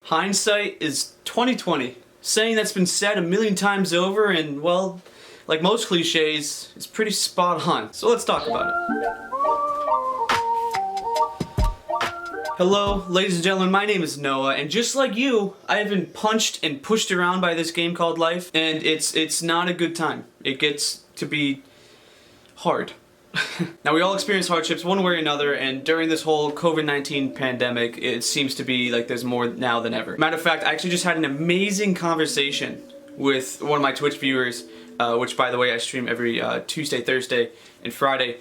Hindsight is 2020. Saying that's been said a million times over and, well, like most cliches, it's pretty spot on. So let's talk about it. Hello, ladies and gentlemen, my name is Noah, and just like you, I have been punched and pushed around by this game called life, and it's not a good time. It gets to be hard. Now, we all experience hardships one way or another, and during this whole COVID-19 pandemic, it seems to be like there's more now than ever. Matter of fact, I actually just had an amazing conversation with one of my Twitch viewers, which, by the way, I stream every Tuesday, Thursday, and Friday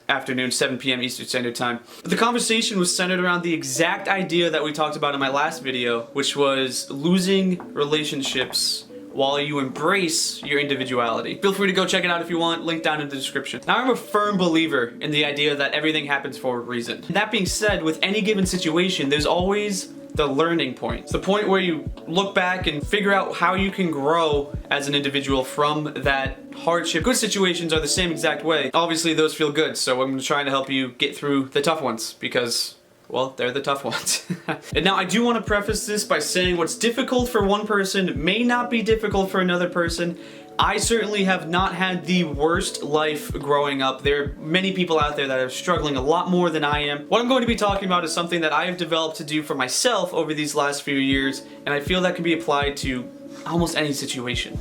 afternoon, 7 p.m. Eastern Standard Time. The conversation was centered around the exact idea that we talked about in my last video, which was losing relationships while you embrace your individuality. Feel free to go check it out if you want, link down in the description. Now, I'm a firm believer in the idea that everything happens for a reason. That being said, with any given situation, there's always the learning point. It's the point where you look back and figure out how you can grow as an individual from that hardship. Good situations are the same exact way. Obviously, those feel good, so I'm trying to help you get through the tough ones because, well, they're the tough ones. And now I do want to preface this by saying what's difficult for one person may not be difficult for another person. I certainly have not had the worst life growing up. There are many people out there that are struggling a lot more than I am. What I'm going to be talking about is something that I have developed to do for myself over these last few years, and I feel that can be applied to almost any situation.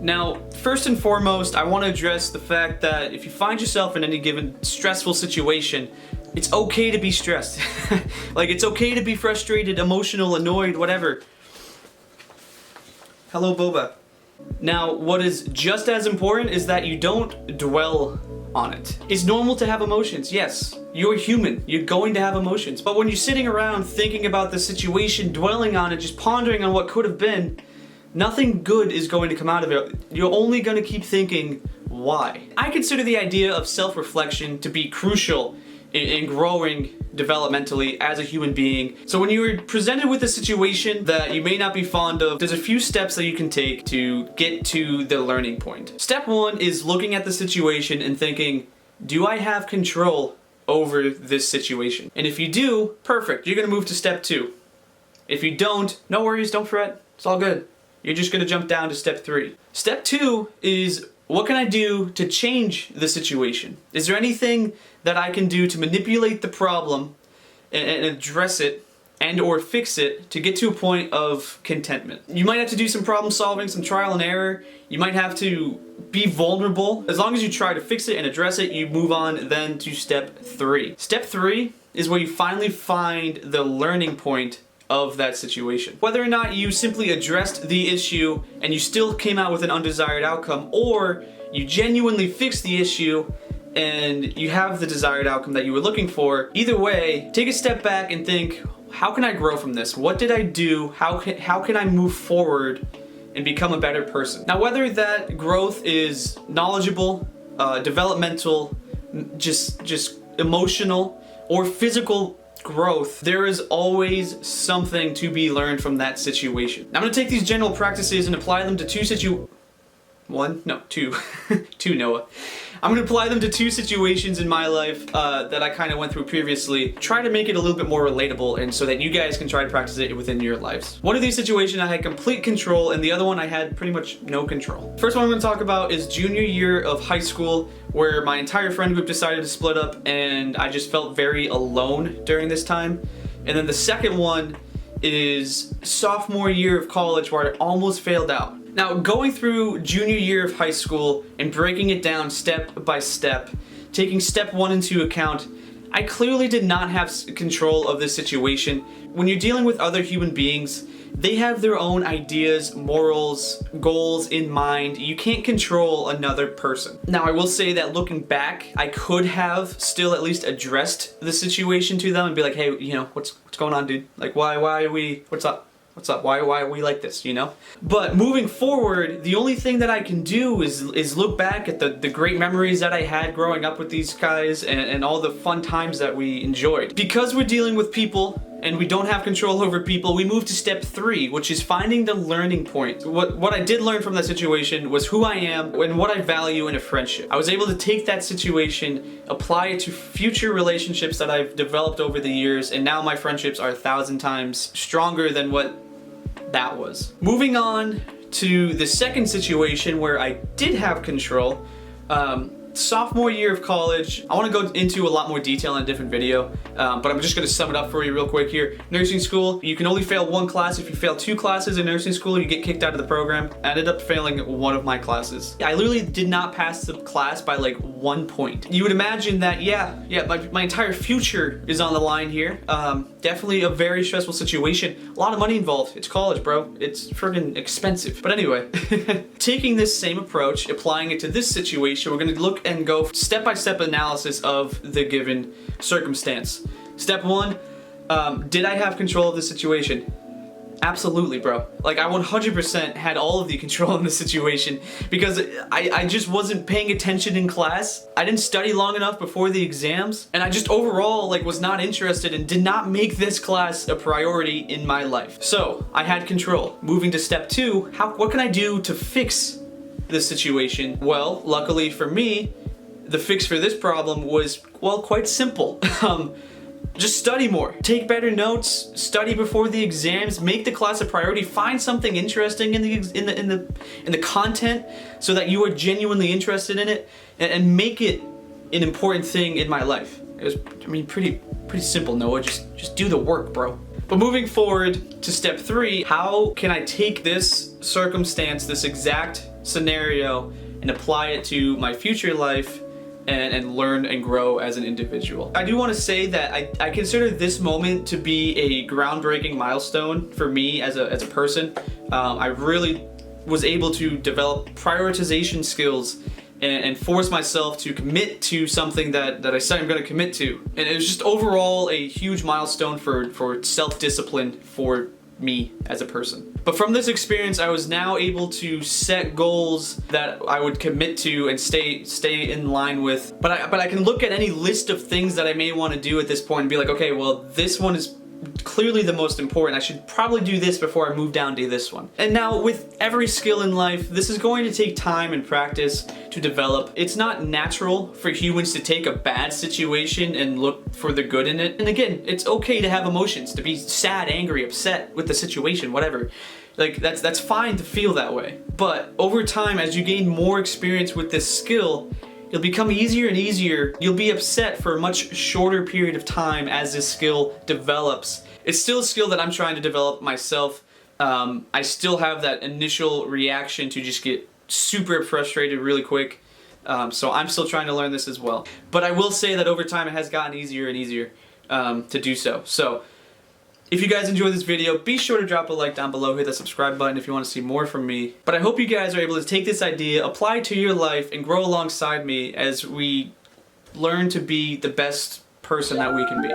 Now, first and foremost, I want to address the fact that if you find yourself in any given stressful situation, it's okay to be stressed. Like, it's okay to be frustrated, emotional, annoyed, whatever. Hello, Boba. Now, what is just as important is that you don't dwell on it. It's normal to have emotions, yes. You're human, you're going to have emotions. But when you're sitting around thinking about the situation, dwelling on it, just pondering on what could have been, nothing good is going to come out of it. You're only going to keep thinking, why? I consider the idea of self-reflection to be crucial in growing developmentally as a human being. So when you're presented with a situation that you may not be fond of, there's a few steps that you can take to get to the learning point. Step one is looking at the situation and thinking, do I have control over this situation? And if you do, perfect, you're gonna move to step two. If you don't, no worries, don't fret, it's all good. You're just gonna jump down to step three. Step two is, what can I do to change the situation? Is there anything that I can do to manipulate the problem and address it and or fix it to get to a point of contentment? You might have to do some problem solving, some trial and error. You might have to be vulnerable. As long as you try to fix it and address it, you move on then to step three. Step three is where you finally find the learning point of that situation. Whether or not you simply addressed the issue and you still came out with an undesired outcome, or you genuinely fixed the issue and you have the desired outcome that you were looking for, either way, take a step back and think, how can I grow from this? What did I do? How can I move forward and become a better person? Now, whether that growth is knowledgeable, developmental, just emotional, or physical growth, there is always something to be learned from that situation. Now, I'm going to take these general practices and apply them to two Noah. I'm going to apply them to two situations in my life that I kind of went through previously. Try to make it a little bit more relatable and so that you guys can try to practice it within your lives. One of these situations I had complete control, and the other one I had pretty much no control. First one I'm going to talk about is junior year of high school, where my entire friend group decided to split up and I just felt very alone during this time. And then the second one is sophomore year of college, where I almost failed out. Now, going through junior year of high school and breaking it down step by step, taking step one into account, I clearly did not have control of this situation. When you're dealing with other human beings, they have their own ideas, morals, goals in mind. You can't control another person. Now, I will say that looking back, I could have still at least addressed the situation to them and be like, hey, you know, what's going on, dude? Like, why are we, what's up? What's up? Why are we like this, you know? But moving forward, the only thing that I can do is look back at the great memories that I had growing up with these guys and all the fun times that we enjoyed. Because we're dealing with people and we don't have control over people, we move to step three, which is finding the learning point. What I did learn from that situation was who I am and what I value in a friendship. I was able to take that situation, apply it to future relationships that I've developed over the years, and now my friendships are 1,000 times stronger than what that was. Moving on to the second situation where I did have control. Sophomore year of college. I want to go into a lot more detail in a different video, but I'm just going to sum it up for you real quick here. Nursing school, you can only fail one class. If you fail 2 classes in nursing school, you get kicked out of the program. I ended up failing one of my classes. I literally did not pass the class by like 1 point. You would imagine that, my entire future is on the line here. Definitely a very stressful situation. A lot of money involved. It's college, bro. It's friggin' expensive. But anyway, taking this same approach, applying it to this situation, we're going to look and go step-by-step analysis of the given circumstance. Step 1, did I have control of the situation? Absolutely, bro. Like, I 100% had all of the control in the situation because I just wasn't paying attention in class. I didn't study long enough before the exams, and I just overall, like, was not interested and did not make this class a priority in my life. So, I had control. Moving to step 2, what can I do to fix this situation? Well, luckily for me, the fix for this problem was, well, quite simple. Just study more. Take better notes, study before the exams, make the class a priority, find something interesting in the content so that you are genuinely interested in it, and make it an important thing in my life. It was, I mean, pretty simple, Noah. Just do the work, bro. But moving forward to step 3, how can I take this circumstance, this exact scenario, and apply it to my future life and learn and grow as an individual? I do want to say that I consider this moment to be a groundbreaking milestone for me as a person. I really was able to develop prioritization skills and force myself to commit to something that I said I'm going to commit to. And it was just overall a huge milestone for self-discipline for me as a person. But from this experience, I was now able to set goals that I would commit to and stay in line with. But I can look at any list of things that I may want to do at this point and be like, okay, well, this one is clearly the most important. I should probably do this before I move down to this one. And now with every skill in life, this is going to take time and practice to develop. It's not natural for humans to take a bad situation and look for the good in it. And again, it's okay to have emotions, to be sad, angry, upset with the situation, whatever. Like, that's fine to feel that way. But over time, as you gain more experience with this skill, it'll become easier and easier. You'll be upset for a much shorter period of time as this skill develops. It's still a skill that I'm trying to develop myself. I still have that initial reaction to just get super frustrated really quick. So I'm still trying to learn this as well. But I will say that over time it has gotten easier and easier to do so. So if you guys enjoyed this video, be sure to drop a like down below, hit that subscribe button if you want to see more from me. But I hope you guys are able to take this idea, apply it to your life, and grow alongside me as we learn to be the best person that we can be.